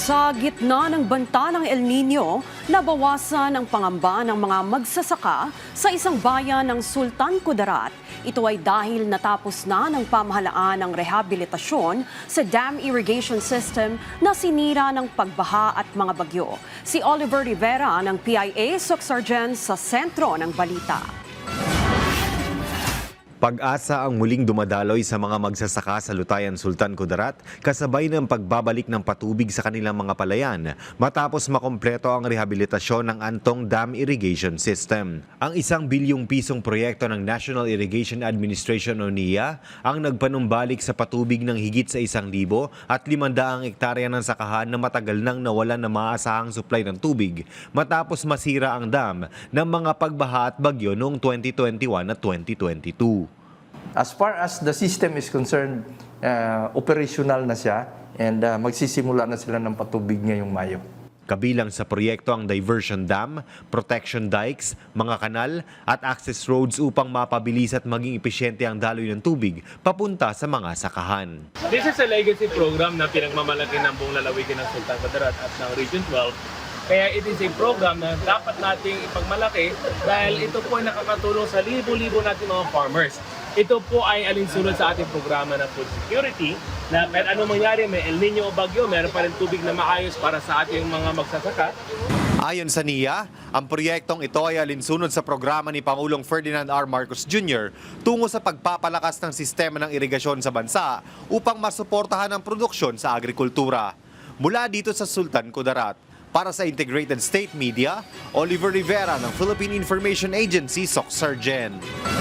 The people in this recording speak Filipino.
Sa gitna ng banta ng El Nino, nabawasan ang pangamba ng mga magsasaka sa isang bayan ng Sultan Kudarat. Ito ay dahil natapos na ng pamahalaan ng rehabilitasyon sa dam irrigation system na sinira ng pagbaha at mga bagyo. Si Oliver Rivera ng PIA Soxargen sa sentro ng balita. Pag-asa ang muling dumadaloy sa mga magsasaka sa Lutayan, Sultan Kudarat kasabay ng pagbabalik ng patubig sa kanilang mga palayan matapos makompleto ang rehabilitasyon ng Antong Dam Irrigation System. Ang 1 bilyong pisong proyekto ng National Irrigation Administration o NIA ang nagpanumbalik sa patubig ng higit sa 1,000 at 500 hektarya ng sakahan na matagal nang nawalan ng maasahang supply ng tubig matapos masira ang dam ng mga pagbaha at bagyo noong 2021 at 2022. As far as the system is concerned, operational na siya and magsisimula na sila ng patubig ngayong Mayo. Kabilang sa proyekto ang diversion dam, protection dikes, mga kanal at access roads upang mapabilis at maging epesyente ang daloy ng tubig papunta sa mga sakahan. This is a legacy program na pinagmamalaki ng buong lalawigan ng Sultan Kudarat at ng Region 12. Kaya it is a program na dapat nating ipagmalaki dahil ito po ay nakakatulong sa libo-libo nating mga farmers. Ito po ay alinsunod sa ating programa ng food security na kahit anong mangyari, may El Nino o bagyo, meron pa rin tubig na maayos para sa ating mga magsasaka. Ayon sa NIA, ang proyektong ito ay alinsunod sa programa ni Pangulong Ferdinand R. Marcos Jr. tungo sa pagpapalakas ng sistema ng irigasyon sa bansa upang masuportahan ang produksyon sa agrikultura. Mula dito sa Sultan Kudarat, para sa Integrated State Media, Oliver Rivera ng Philippine Information Agency, Soxargen.